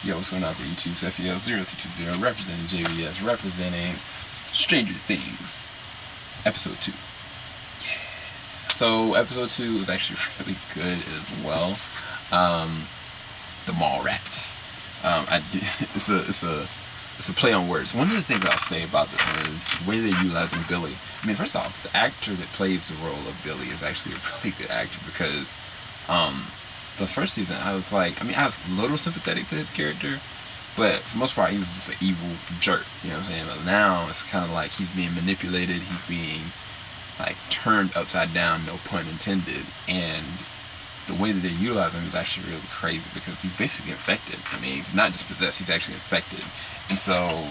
Yo, what's going on for YouTube? SEL0320 representing JVS, representing Stranger Things, episode 2. So episode 2 is actually really good as well. The mall rats. It's a play on words. One of the things I'll say about this one is the way they're utilizing Billy. I mean, first off, the actor that plays the role of Billy is actually a really good actor because the first season I was I was a little sympathetic to his character, but for the most part he was just an evil jerk, you know what I'm saying? But now it's kind of like he's being manipulated, he's being like turned upside down, no pun intended, and the way that they're utilizing him is actually really crazy because he's basically infected. I mean, he's not just possessed, he's actually infected. And so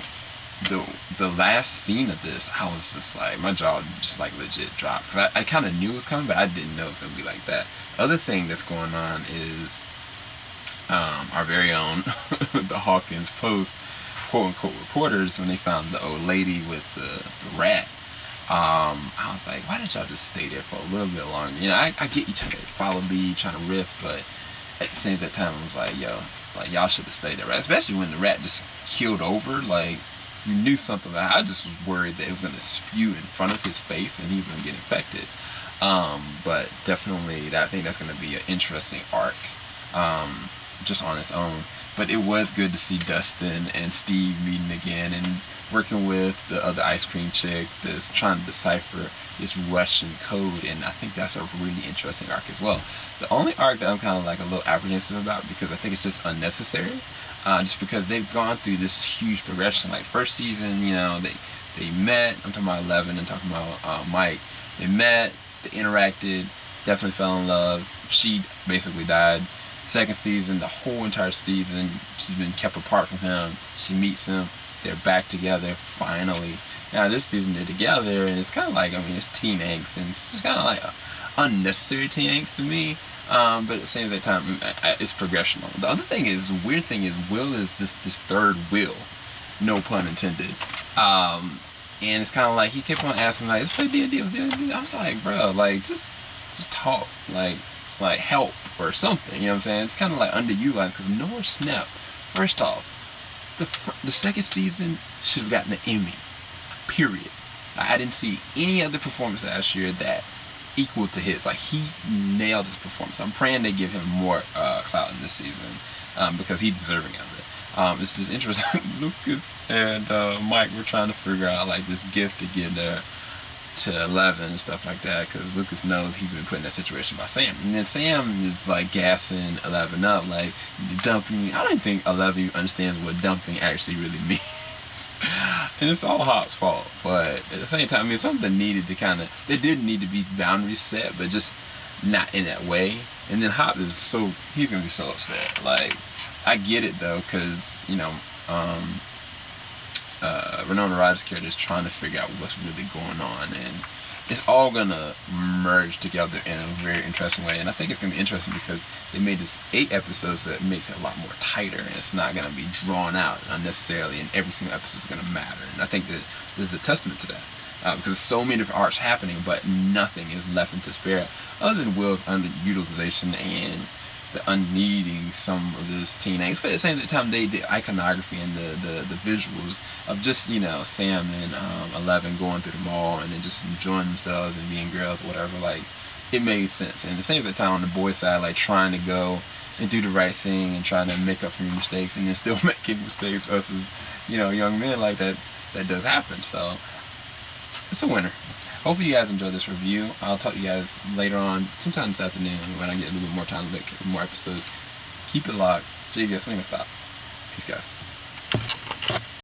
the last scene of this, I was just like, my jaw just like legit dropped because I kind of knew it was coming, but I didn't know it was gonna be like that. The other thing that's going on is our very own the Hawkins Post quote unquote reporters, when they found the old lady with the rat. I was like, why didn't y'all just stay there for a little bit longer? You know, I get you trying to follow lead, trying to riff, but at the same time, I was like, yo, like y'all should have stayed there, right? Especially when the rat just keeled over, like you knew something. I just was worried that it was gonna spew in front of his face and he's gonna get infected. But definitely, I think that's gonna be an interesting arc, just on its own. But it was good to see Dustin and Steve meeting again and working with the other ice cream chick that's trying to decipher this Russian code, and I think that's a really interesting arc as well. The only arc that I'm kind of like a little apprehensive about, because I think it's just unnecessary, just because they've gone through this huge progression. Like first season, you know, they met. I'm talking about 11 and talking about Mike. They met, they interacted, definitely fell in love. She basically died. Second season, the whole entire season, she's been kept apart from him. She meets him. They're back together, finally. Now this season they're together, and it's kind of like, I mean, it's teen angst, and it's just kind of like unnecessary teen angst to me. But at the same time, it's progressional. The other thing is, the weird thing is, Will is this third Will, no pun intended. And it's kind of like he kept on asking, like, let's play D&D. I was like, bro, like just talk, like help or something. You know what I'm saying? It's kind of like underutilized because Noah snapped. First off, the second season should have gotten an Emmy. Period. I didn't see any other performance last year that equal to his. Like, he nailed his performance. I'm praying they give him more clout in this season because he's deserving of it. It's just interesting. Lucas and Mike were trying to figure out like this gift to give to 11 and stuff like that, because Lucas knows he's been put in that situation by Sam, and then Sam is like gassing 11 up, like dumping. I don't think 11 even understands what dumping actually really means. And it's all Hop's fault, but at the same time, I mean, something needed to there did need to be boundaries set, but just not in that way. And then Hop is he's gonna be so upset. Like, I get it though, because you know, Winona Ryder's character is trying to figure out what's really going on, and it's all gonna merge together in a very interesting way. And I think it's gonna be interesting because they made this 8 episodes that makes it a lot more tighter, and it's not gonna be drawn out unnecessarily, and every single episode is gonna matter. And I think that this is a testament to that, because there's so many different arcs happening, but nothing is left to spare other than Will's underutilization and the unneeding some of this teen angst. But at the same time, the iconography and the visuals of just, you know, Sam and 11 going through the mall and then just enjoying themselves and being girls or whatever, like, it made sense. And at the same time, on the boys' side, like, trying to go and do the right thing and trying to make up for your mistakes and then still making mistakes, us as, you know, young men, like that does happen. So it's a winner. Hopefully you guys enjoyed this review. I'll talk to you guys later on, sometime this afternoon, when I get a little bit more time to make more episodes. Keep it locked. JVS, we ain't gonna stop. Peace, guys.